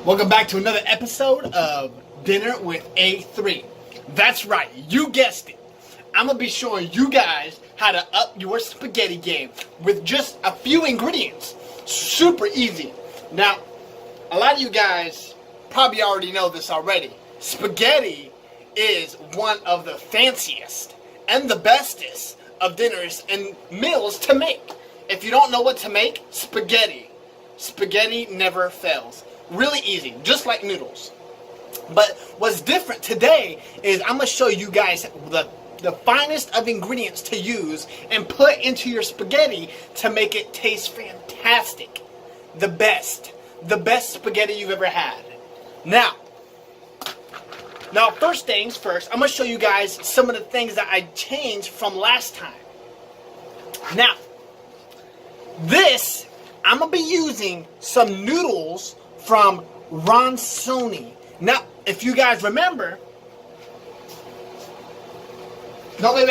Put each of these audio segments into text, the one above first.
Welcome back to another episode of Dinner with A3. That's right, you guessed it. I'm going to be showing you guys how to up your spaghetti game with just a few ingredients. Super easy. Now, a lot of you guys probably already know this already. Spaghetti is one of the fanciest and the bestest of dinners and meals to make. If you don't know what to make, spaghetti never fails. Really easy, just like noodles. But what's different today is I'm going to show you guys the finest of ingredients to use and put into your spaghetti to make it taste fantastic. The best spaghetti you've ever had. Now, first things first, I'm going to show you guys some of the things that I changed from last time. Now, I'm going to be using some noodles from Ronsoni. Now, if you guys remember... No, wait.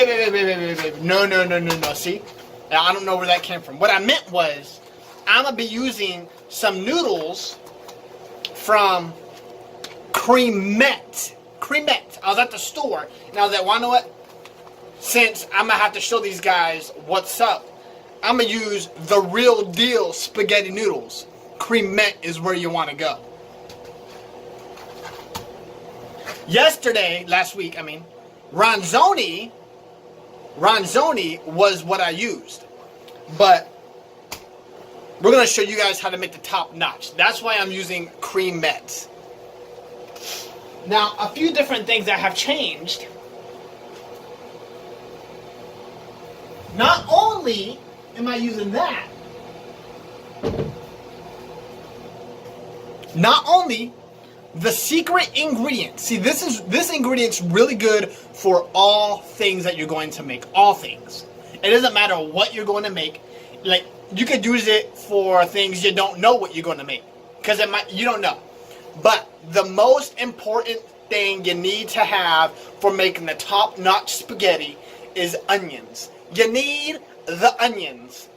No. See? Now, I don't know where that came from. What I meant was, I'm going to be using some noodles from Cremette. I was at the store, and I was like, well, you know what? Since I'm going to have to show these guys what's up, I'm going to use the real deal spaghetti noodles. Cremette is where you want to go. Last week, Ronzoni was what I used. But we're going to show you guys how to make the top notch. That's why I'm using Cremette. Now, a few different things that have changed. Not only am I using that, not only the secret ingredient. See, this ingredient's really good for all things that you're going to make. All things. It doesn't matter what you're going to make. Like, you could use it for things you don't know what you're going to make, because you don't know. But the most important thing you need to have for making the top-notch spaghetti is onions. You need the onions.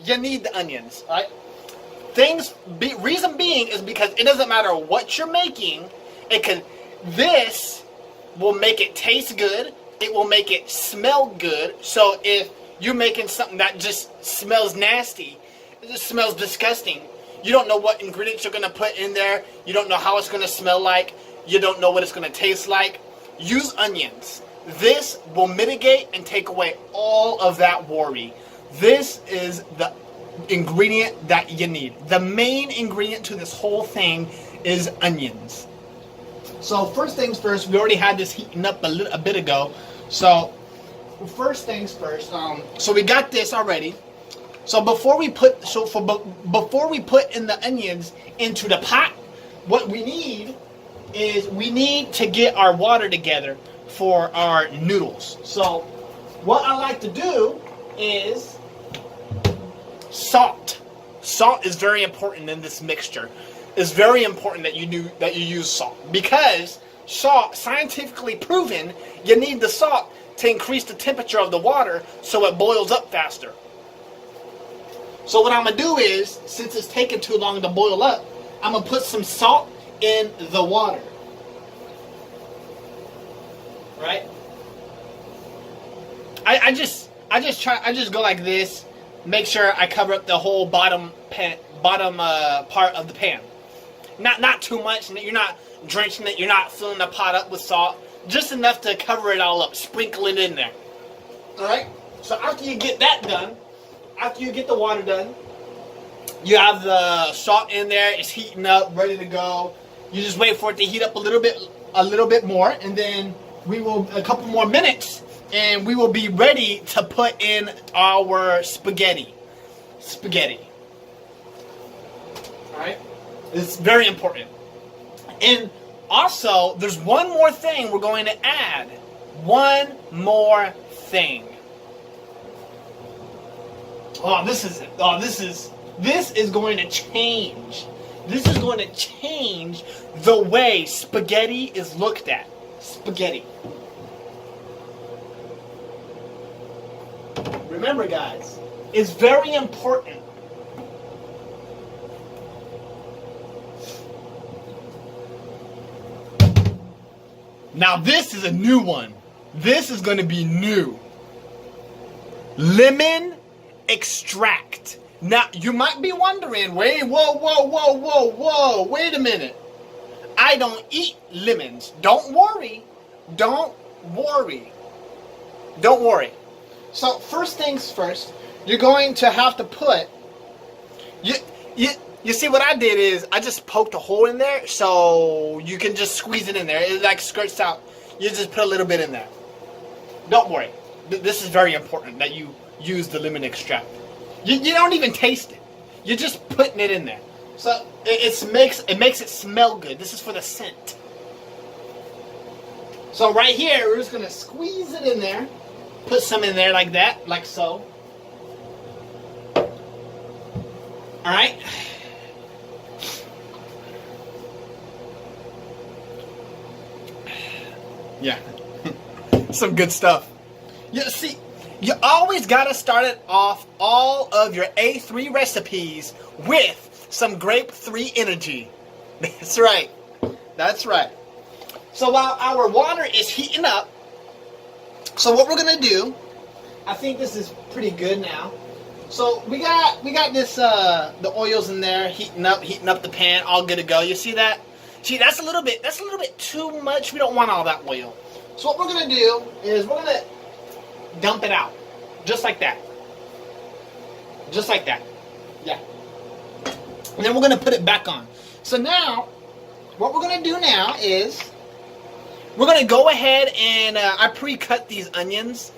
All right? Reason being is because it doesn't matter what you're making. This will make it taste good. It will make it smell good. So if you're making something that just smells nasty, it just smells disgusting, you don't know what ingredients you're going to put in there. You don't know how it's going to smell like. You don't know what it's going to taste like. Use onions. This will mitigate and take away all of that worry. This is the ingredient that you need. The main ingredient to this whole thing is onions. So first things first, we already had this heating up a bit ago. So first things first. So we got this already. So before we put in the onions into the pot, what we need is to get our water together for our noodles. So what I like to do is salt. Salt is very important in this mixture. It's very important that you use salt, because salt, scientifically proven, you need the salt to increase the temperature of the water so it boils up faster. So what I'm going to do is, since it's taking too long to boil up, I'm going to put some salt in the water. Right? I just go like this. Make sure I cover up the whole bottom part of the pan. Not too much. You're not drenching it. You're not filling the pot up with salt. Just enough to cover it all up. Sprinkle it in there. All right. So after you get that done, after you get the water done, you have the salt in there. It's heating up, ready to go. You just wait for it to heat up a little bit more, and then a couple more minutes, and we will be ready to put in our spaghetti. Alright? It's very important. And also, there's one more thing we're going to add. One more thing. This is going to change. This is going to change the way spaghetti is looked at. Spaghetti. Remember, guys, it's very important Now this is a new one. This is going to be new. Lemon extract. Now you might be wondering, wait, whoa, wait a minute. I don't eat lemons. Don't worry. Don't worry. Don't worry. So first things first, you're going to have to put, you see what I did is I just poked a hole in there so you can just squeeze it in there. It like skirts out. You just put a little bit in there. Don't worry. This is very important that you use the lemon extract. You don't even taste it. You're just putting it in there. So it makes it smell good. This is for the scent. So right here, we're just going to squeeze it in there. Put some in there like that, like so. Alright. Yeah. Some good stuff. You see, you always got to start it off all of your A3 recipes with some grape 3 energy. That's right. That's right. So while our water is heating up, so what we're going to do, I think this is pretty good now. So we got this the oils in there heating up the pan, all good to go. You see that? See, that's a little bit too much. We don't want all that oil. So what we're going to do is we're going to dump it out. Just like that. Just like that. Yeah. And then we're going to put it back on. So now, what we're going to do now is we're going to go ahead and I pre-cut these onions.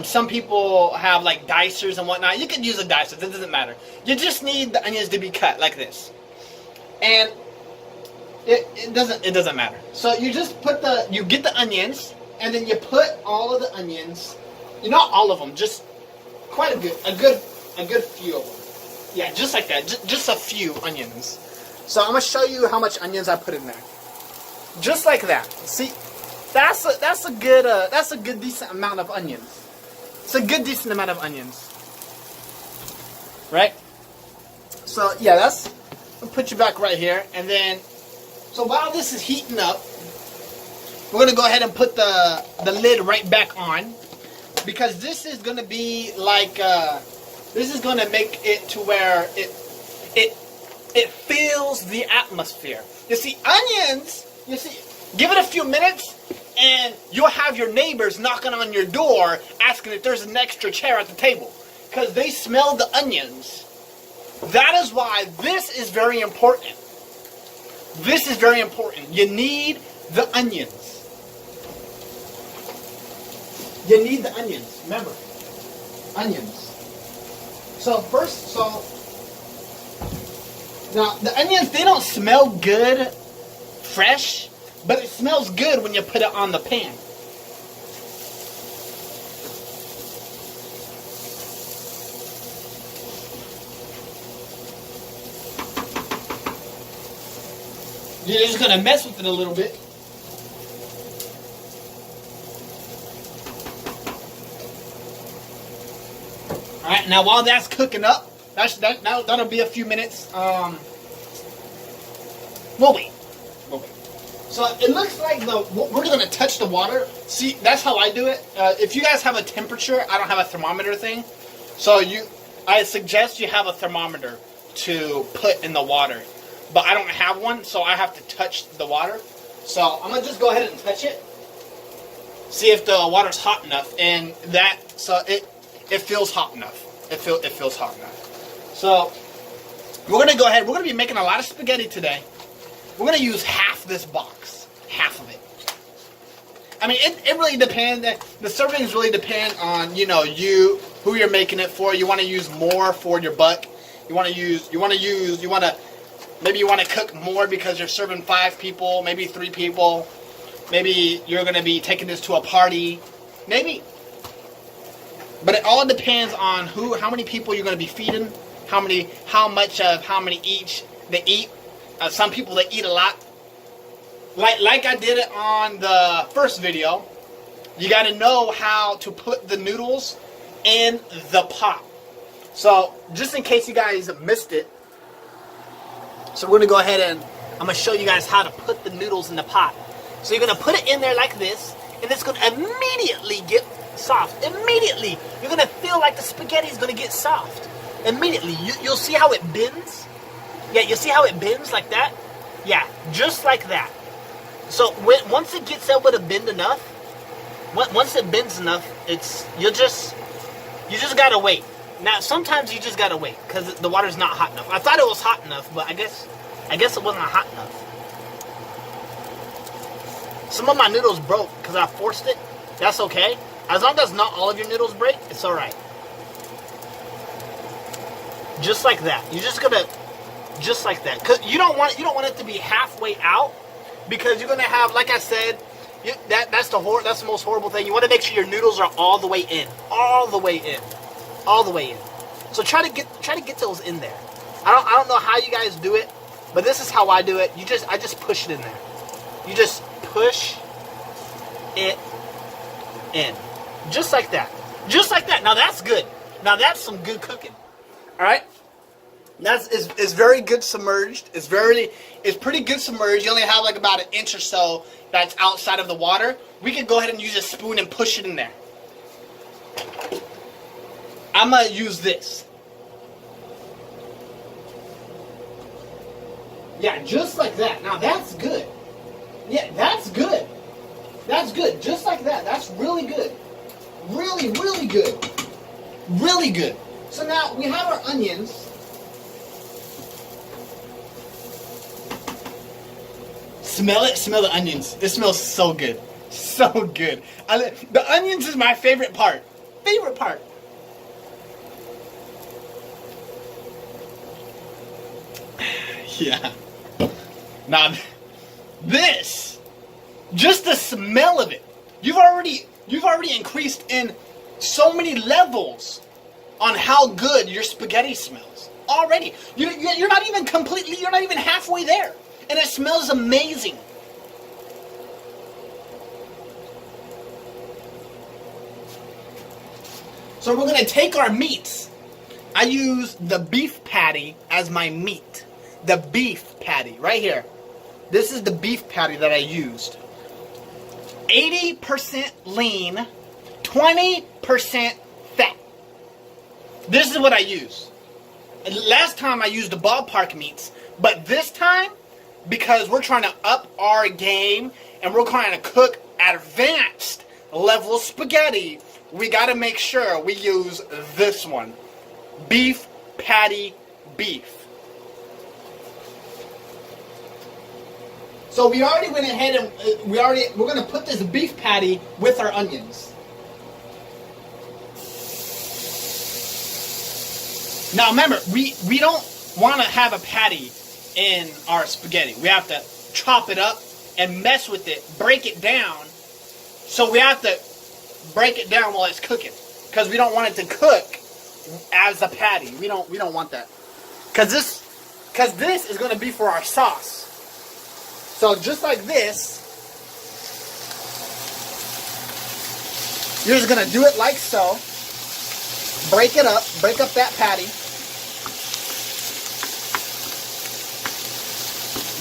Some people have like dicers and whatnot. You can use a dicer. It doesn't matter. You just need the onions to be cut like this. And it doesn't matter. So you just you get the onions, and then you put all of the onions. Not all of them, just quite a good few of them. Yeah, just like that. Just a few onions. So I'm gonna show you how much onions I put in there. Just like that. See, that's a good decent amount of onions. It's a good decent amount of onions, right? So yeah, I'll put you back right here, and then so while this is heating up, we're gonna go ahead and put the lid right back on, because this is gonna be like this is gonna make it to where it fills the atmosphere. You see, onions. You see, give it a few minutes, and you'll have your neighbors knocking on your door asking if there's an extra chair at the table, because they smell the onions. That is why this is very important. This is very important. You need the onions. You need the onions. Remember, onions. So now the onions, they don't smell good fresh, but it smells good when you put it on the pan. You're just going to mess with it a little bit. Alright, now while that's cooking up, that'll be a few minutes. We'll wait. So it looks like we're going to touch the water. See, that's how I do it. If you guys have a temperature, I don't have a thermometer thing. So I suggest you have a thermometer to put in the water. But I don't have one, so I have to touch the water. So I'm going to just go ahead and touch it. See if the water's hot enough. And so it feels hot enough. It feels hot enough. So we're going to go ahead. We're going to be making a lot of spaghetti today. We're going to use half this box. Half of it. I mean, it really depends. The servings really depend on, who you're making it for. You want to use more for your buck. Maybe you want to cook more because you're serving 5 people, maybe 3 people. Maybe you're going to be taking this to a party. Maybe. But it all depends on how many people you're going to be feeding, how many each they eat. Some people, they eat a lot. Like I did it on the first video, you got to know how to put the noodles in the pot. So, just in case you guys missed it, so we're going to go ahead and I'm going to show you guys how to put the noodles in the pot. So you're going to put it in there like this, and it's going to immediately get soft. Immediately. You're going to feel like the spaghetti is going to get soft. Immediately. You'll see how it bends? Yeah, you see how it bends like that? Yeah, just like that. So once it gets able to bend enough, once it bends enough, you just gotta wait. Now sometimes you just gotta wait because the water's not hot enough. I thought it was hot enough, but I guess it wasn't hot enough. Some of my noodles broke because I forced it. That's okay. As long as not all of your noodles break, it's all right. Just like that. You're just gonna, just like that, because you don't want it to be halfway out, because you're gonna have, like I said, that's the most horrible thing. You want to make sure your noodles are all the way in, all the way in, all the way in. So try to get those in there. I don't know how you guys do it, but this is how I do it. I just push it in there. You just push it in, just like that, just like that. Now that's good. Now that's some good cooking. All right. It's very good submerged. It's pretty good submerged. You only have like about an inch or so that's outside of the water. We can go ahead and use a spoon and push it in there. I'm gonna use this. Yeah, just like that. Now that's good. Yeah, that's good. That's good. Just like that. That's really good. Really, really good. Really good. So now we have our onions. Smell it. Smell the onions. It smells so good. So good. The onions is my favorite part. Favorite part. Yeah. Now, this, just the smell of it, you've already increased in so many levels on how good your spaghetti smells. Already. You're not even halfway there. And it smells amazing. So we're going to take our meats. I use the beef patty as my meat. The beef patty, right here. This is the beef patty that I used. 80% lean, 20% fat. This is what I use. Last time I used the ballpark meats, but this time, because we're trying to up our game and we're trying to cook advanced level spaghetti, we got to make sure we use this one. Beef patty beef. So we already went ahead and we're going to put this beef patty with our onions. Now remember, we don't want to have a patty in our spaghetti. We have to chop it up and mess with it, break it down. So we have to break it down while it's cooking, because we don't want it to cook as a patty. We don't want that, because this is going to be for our sauce. So just like this, you're just going to do it like so. Break it up, break up that patty.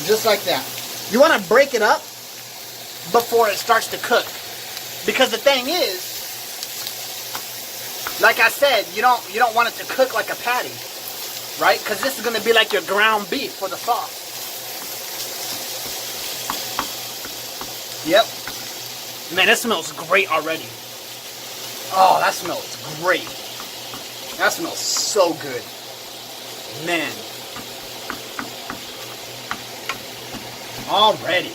Just like that. You want to break it up before it starts to cook. Because the thing is, like I said, you don't want it to cook like a patty. Right? Because this is going to be like your ground beef for the sauce. Yep. Man, that smells great already. Oh, that smells great. That smells so good. Man. Already.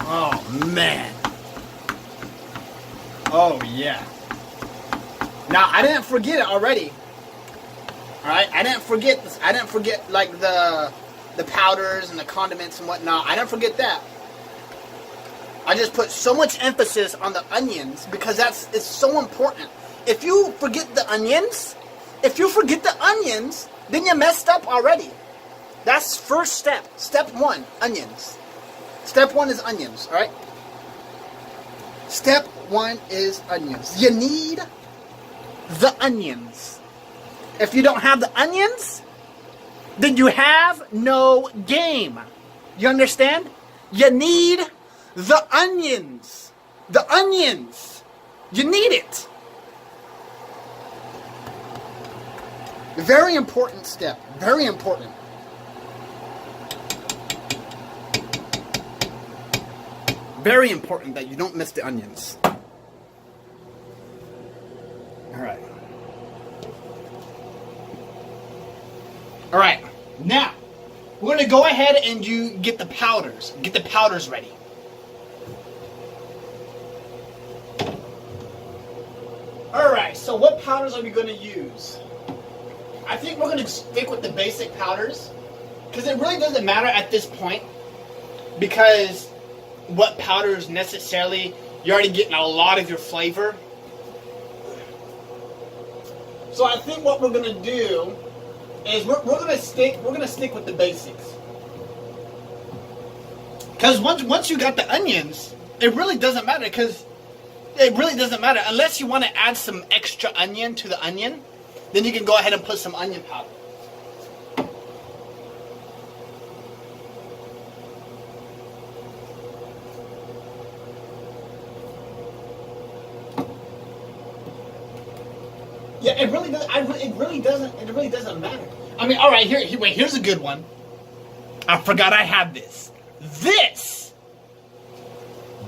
Oh, man. Oh, yeah. Now, I didn't forget it already. Alright? I didn't forget this. I didn't forget, like, the powders and the condiments and whatnot. I didn't forget that. I just put so much emphasis on the onions because it's so important. If you forget the onions, then you messed up already. That's first step. Step 1, onions. Step 1 is onions, alright? Step 1 is onions. You need the onions. If you don't have the onions, then you have no game. You understand? You need the onions. The onions. You need it. Very important step. Very important. Very important that you don't miss the onions. Alright. Alright. Now, we're going to go ahead and you get the powders. Get the powders ready. Alright, so what powders are we going to use? I think we're going to stick with the basic powders. Because it really doesn't matter at this point. Because what powders necessarily, you're already getting a lot of your flavor. So I think what we're going to do is we're going to stick with the basics. Because once you got the onions, it really doesn't matter. Because it really doesn't matter unless you want to add some extra onion to the onion. Then you can go ahead and put some onion powder. Yeah, it really does. It really doesn't matter. I mean, all right. Here's a good one. I forgot I had this. This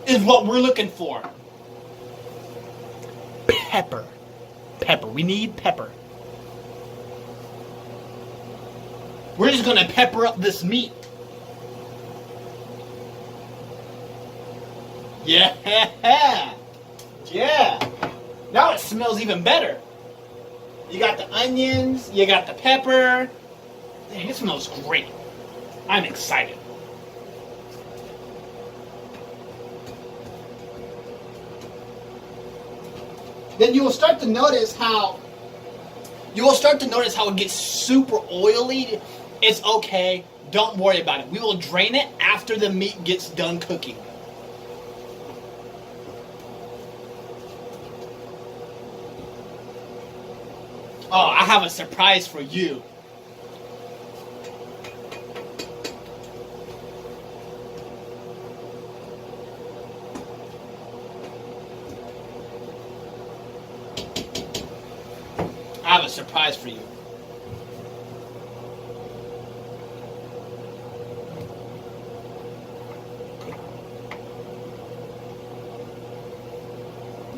is what we're looking for. Pepper. Pepper. We need pepper. We're just gonna pepper up this meat. Yeah. Yeah. Now it smells even better. You got the onions, you got the pepper. Dang, it smells great. I'm excited. Then you will start to notice how it gets super oily. It's okay. Don't worry about it. We will drain it after the meat gets done cooking. Oh, I have a surprise for you. I have a surprise for you.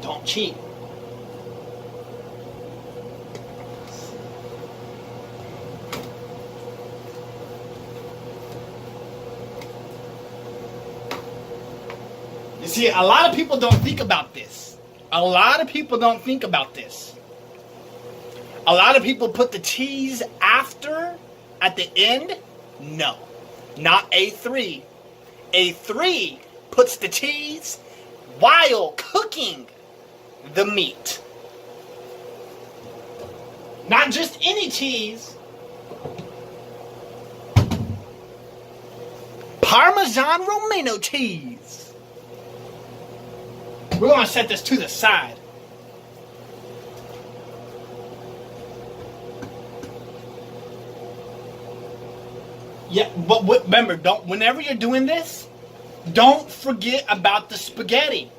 Don't cheat. You see, a lot of people don't think about this. A lot of people don't think about this. A lot of people put the cheese after, at the end. No, not A3. A3 puts the cheese while cooking the meat. Not just any cheese. Parmesan Romano cheese. We're going to set this to the side. Yeah, but remember, whenever you're doing this, don't forget about the spaghetti.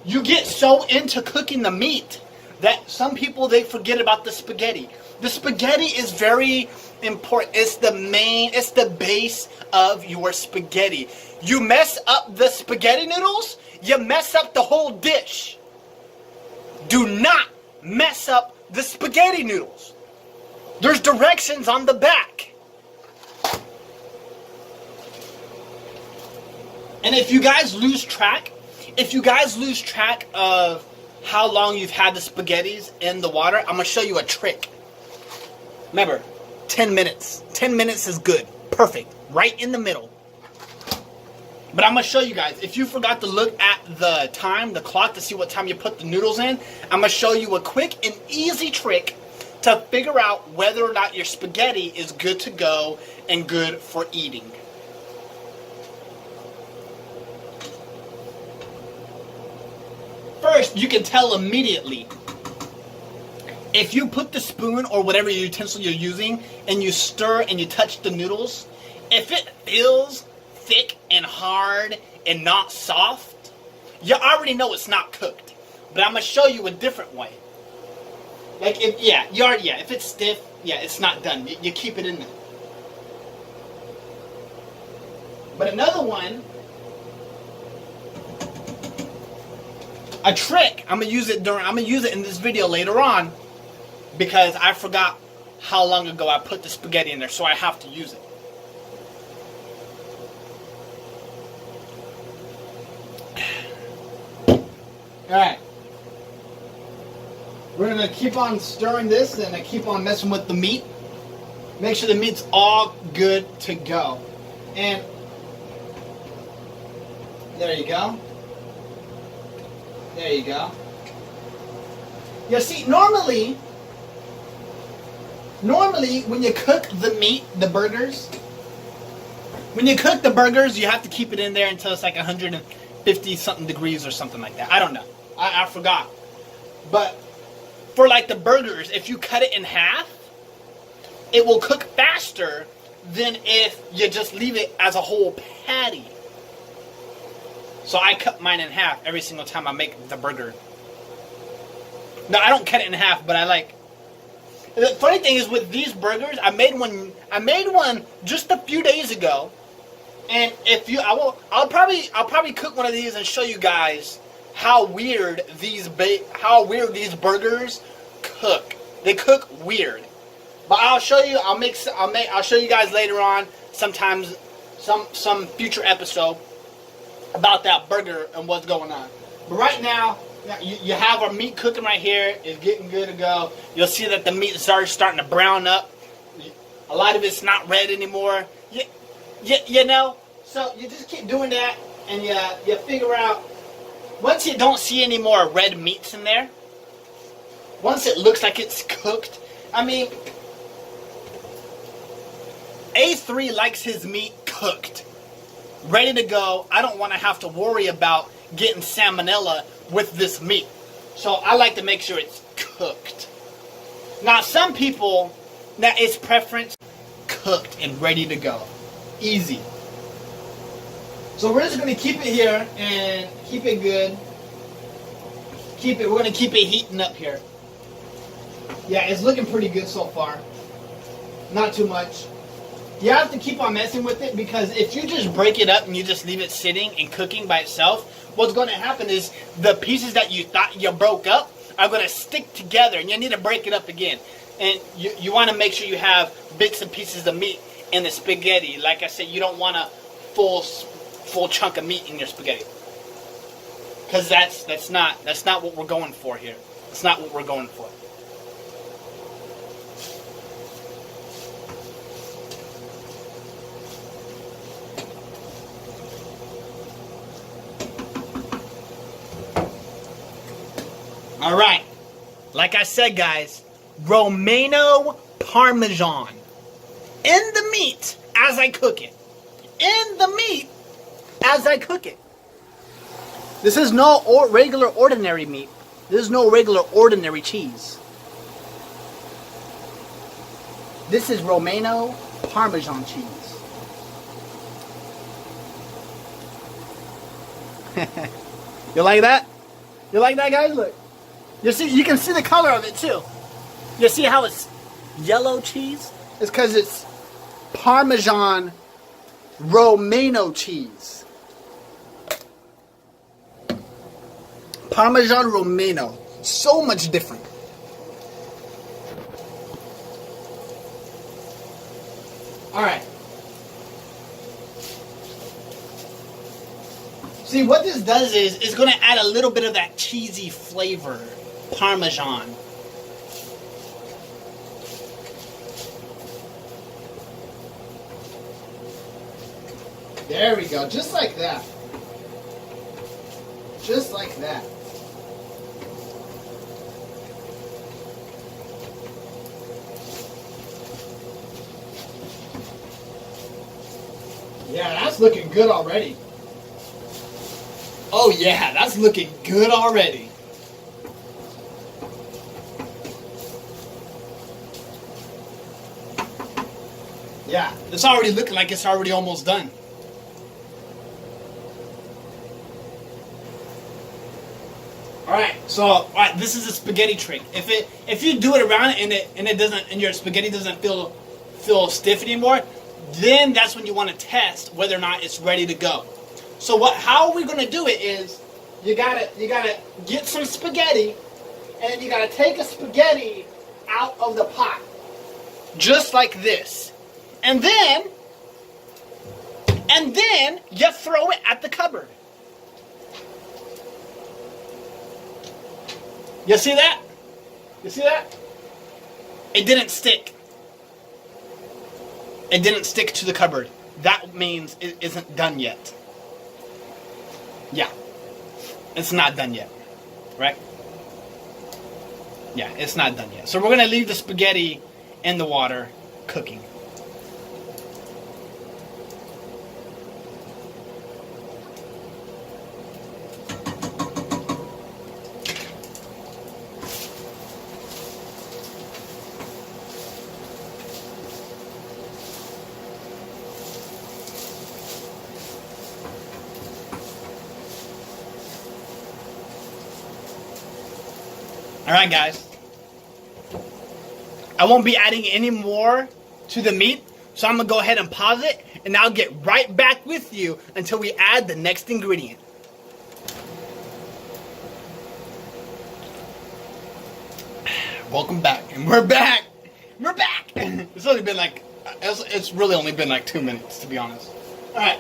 You get so into cooking the meat that some people, they forget about the spaghetti. The spaghetti is very important. It's the base of your spaghetti. You mess up the spaghetti noodles, you mess up the whole dish. Do not mess up the spaghetti noodles. There's directions on the back. And if you guys lose track of how long you've had the spaghettis in the water, I'm going to show you a trick. Remember, 10 minutes. 10 minutes is good. Perfect. Right in the middle. But I'm going to show you guys. If you forgot to look at the time, the clock, to see what time you put the noodles in, I'm going to show you a quick and easy trick to figure out whether or not your spaghetti is good to go and good for eating. First, you can tell immediately if you put the spoon or whatever utensil you're using and you stir and you touch the noodles, if it feels thick and hard and not soft, you already know it's not cooked. But I'm gonna show you a different way. Like if if it's stiff, it's not done. You keep it in there. But another one, a trick. I'm gonna use it in this video later on because I forgot how long ago I put the spaghetti in there, so I have to use it. Alright. We're going to keep on stirring this and I keep on messing with the meat. Make sure the meat's all good to go. And there you go. There you go. You see, normally when you cook the meat, the burgers, you have to keep it in there until it's like 150 something degrees or something like that. I don't know. I forgot. But for like the burgers, if you cut it in half, it will cook faster than if you just leave it as a whole patty. So I cut mine in half every single time I make the burger. No, I don't cut it in half, but I like. The funny thing is with these burgers, I made one just a few days ago, and I'll probably cook one of these and show you guys how weird these burgers cook. They cook weird. But I'll show you. I'll show you guys later on. Sometimes, some future episode about that burger and what's going on. But right now, you have our meat cooking right here. It's getting good to go. You'll see that the meat is starting to brown up. A lot of it's not red anymore. You know. So you just keep doing that, and you figure out. Once you don't see any more red meats in there, once it looks like it's cooked, I mean, A3 likes his meat cooked, ready to go. I don't want to have to worry about getting salmonella with this meat. So I like to make sure it's cooked. Now some people, it's preference, cooked and ready to go. Easy. So we're just going to keep it here and keep it good. We're going to keep it heating up here. Yeah, it's looking pretty good so far. Not too much. You have to keep on messing with it because if you just break it up and you just leave it sitting and cooking by itself, what's going to happen is the pieces that you thought you broke up are going to stick together and you need to break it up again. And you want to make sure you have bits and pieces of meat in the spaghetti. Like I said, you don't want a full chunk of meat in your spaghetti. Because that's not what we're going for here. That's not what we're going for. All right. Like I said, guys, Romano Parmesan in the meat as I cook it. In the meat as I cook it. This is no regular ordinary meat. This is no regular ordinary cheese. This is Romano Parmesan cheese. You like that? You like that, guys? Look. You can see the color of it too. You see how it's yellow cheese? It's because it's Parmesan Romano cheese. Parmesan Romano. So much different. Alright. See, what this does is it's going to add a little bit of that cheesy flavor. Parmesan. There we go. Just like that. Just like that. Yeah, that's looking good already. Oh yeah, that's looking good already. Yeah, it's already looking like it's already almost done. Alright, so this is a spaghetti trick. If you do it around and it doesn't, and your spaghetti doesn't feel stiff anymore, then that's when you want to test whether or not it's ready to go. So how we're gonna do it is you gotta get some spaghetti, and then you gotta take a spaghetti out of the pot. Just like this. And then you throw it at the cupboard. You see that? You see that? It didn't stick. It didn't stick to the cupboard. That means it isn't done yet. Yeah. It's not done yet. Right? Yeah, it's not done yet. So we're going to leave the spaghetti in the water cooking. Alright guys, I won't be adding any more to the meat, so I'm going to go ahead and pause it, and I'll get right back with you until we add the next ingredient. Welcome back, and we're back! We're back! It's really only been like 2 minutes, to be honest. Alright,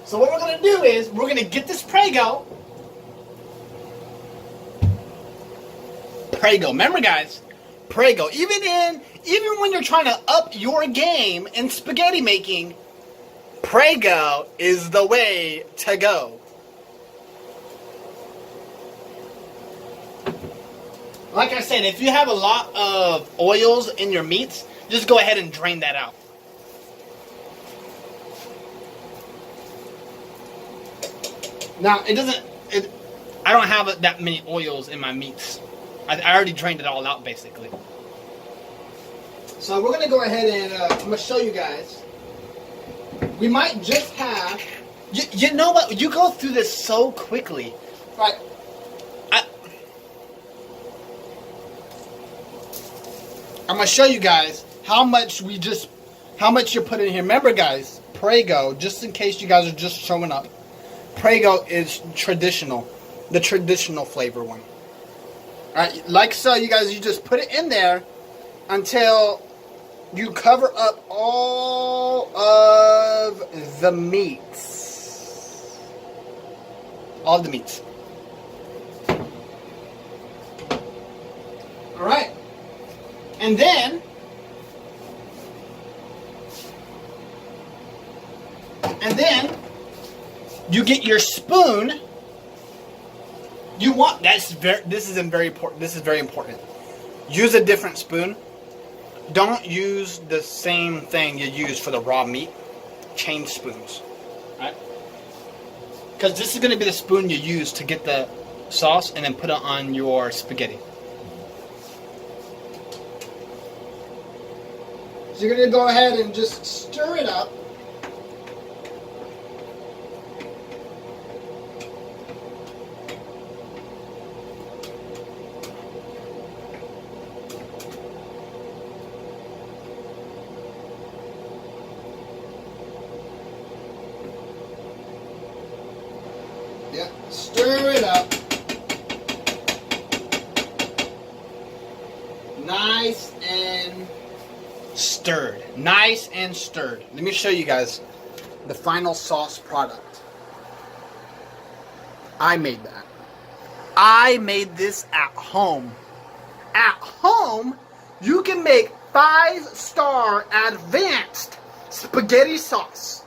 so what we're going to do is, we're going to get this Prego. Prego. Remember guys, Prego. Even when you're trying to up your game in spaghetti making, Prego is the way to go. Like I said, if you have a lot of oils in your meats, just go ahead and drain that out. Now, I don't have that many oils in my meats. I already drained it all out, basically. So we're going to go ahead and I'm going to show you guys. We might just have... You know what? You go through this so quickly. Right. I'm going to show you guys how much you're putting in here. Remember, guys, Prego, just in case you guys are just showing up, Prego is traditional. The traditional flavor one. Alright, like so, you guys, you just put it in there until you cover up all of the meats. All of the meats. Alright. And then you get your spoon. This is very important. Use a different spoon. Don't use the same thing you use for the raw meat. Change spoons. Right? Because this is going to be the spoon you use to get the sauce and then put it on your spaghetti. So you're going to go ahead and just stir it up. Yeah, stir it up. Nice and stirred. Nice and stirred. Let me show you guys the final sauce product. I made that. I made this at home. At home, you can make 5-star advanced spaghetti sauce.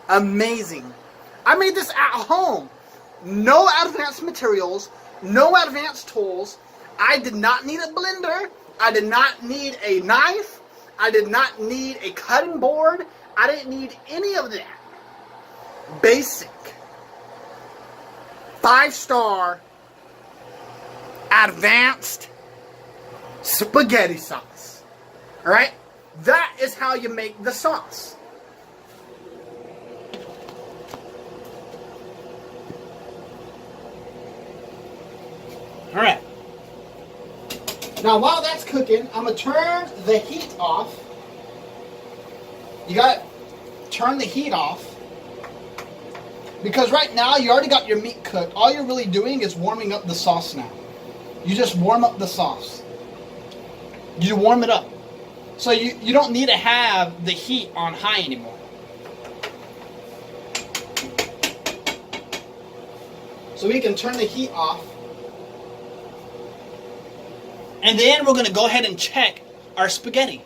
Amazing. I made this at home. No advanced materials, no advanced tools. I did not need a blender. I did not need a knife. I did not need a cutting board. I didn't need any of that. Basic 5-star advanced spaghetti sauce. Alright? That is how you make the sauce. All right. Now, while that's cooking, I'm going to turn the heat off. You got to turn the heat off. Because right now, you already got your meat cooked. All you're really doing is warming up the sauce now. You just warm up the sauce. You warm it up. So you don't need to have the heat on high anymore. So we can turn the heat off. And then we're going to go ahead and check our spaghetti.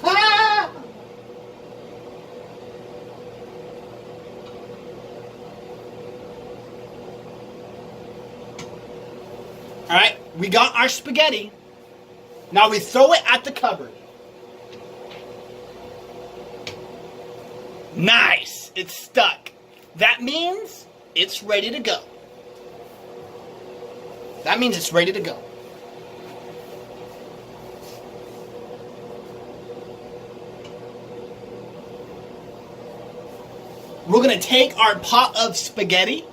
Ah! All right, we got our spaghetti. Now we throw it at the cupboard. Nice, it's stuck. That means it's ready to go. That means it's ready to go. We're going to take our pot of spaghetti.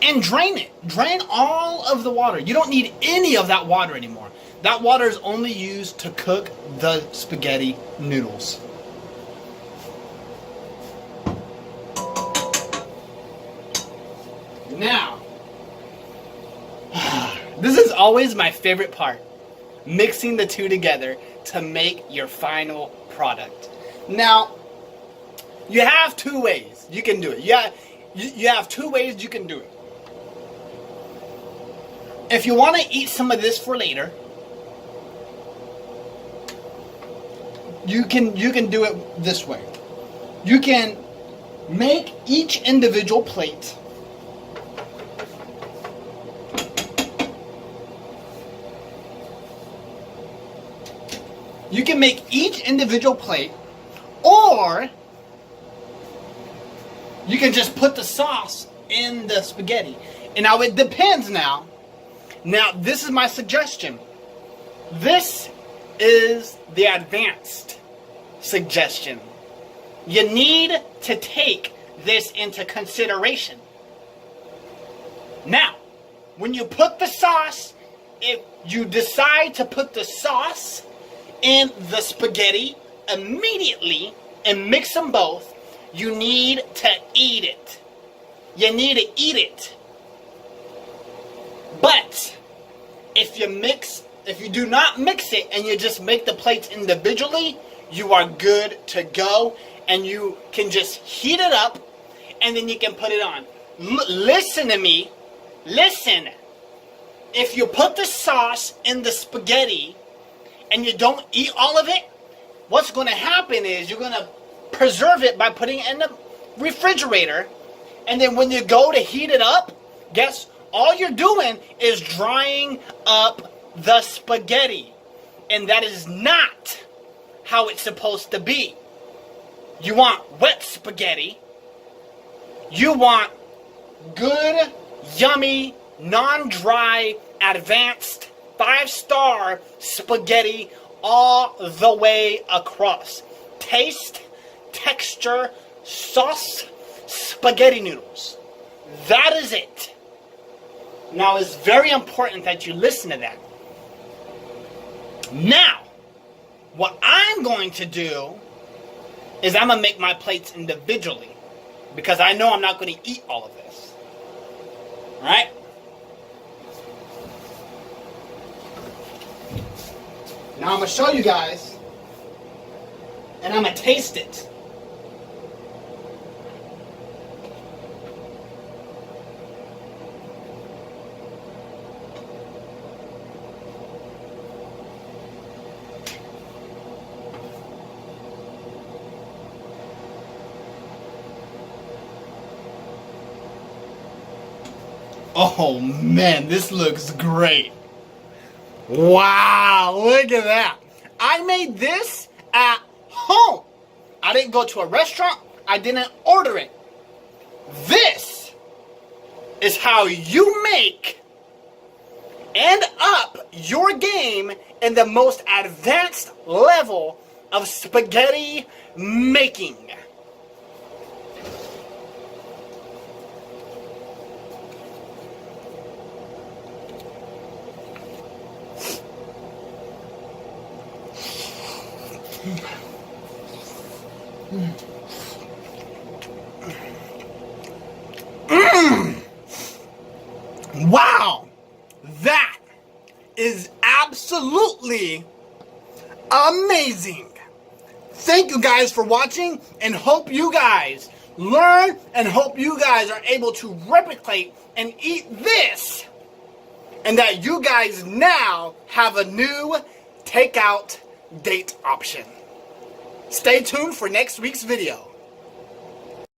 And drain it. Drain all of the water. You don't need any of that water anymore. That water is only used to cook the spaghetti noodles. Now, this is always my favorite part. Mixing the two together to make your final product. Now, you have two ways you can do it. You have two ways you can do it. If you want to eat some of this for later, you can do it this way. You can make each individual plate or you can just put the sauce in the spaghetti. And now it depends now. Now, this is my suggestion. This is the advanced suggestion. You need to take this into consideration. Now, when you put the sauce, if you decide to put the sauce in the spaghetti immediately and mix them both, you need to eat it. You need to eat it. But if you do not mix it and you just make the plates individually, you are good to go, and you can just heat it up and then you can put it on. Listen to me. Listen. If you put the sauce in the spaghetti and you don't eat all of it, what's going to happen is you're going to preserve it by putting it in the refrigerator, and then when you go to heat it up, all you're doing is drying up the spaghetti. And that is not how it's supposed to be. You want wet spaghetti. You want good, yummy, non-dry, advanced, 5-star spaghetti all the way across. Taste, texture, sauce, spaghetti noodles. That is it. Now, it's very important that you listen to that. Now, what I'm going to do is I'm going to make my plates individually, because I know I'm not going to eat all of this. All right? Now, I'm going to show you guys, and I'm going to taste it. Oh man, this looks great. Wow, look at that. I made this at home. I didn't go to a restaurant. I didn't order it. This is how you make and up your game in the most advanced level of spaghetti making. Wow, that is absolutely amazing. Thank you guys for watching, and hope you guys learn, and hope you guys are able to replicate and eat this, and that you guys now have a new takeout date option. Stay tuned for next week's video.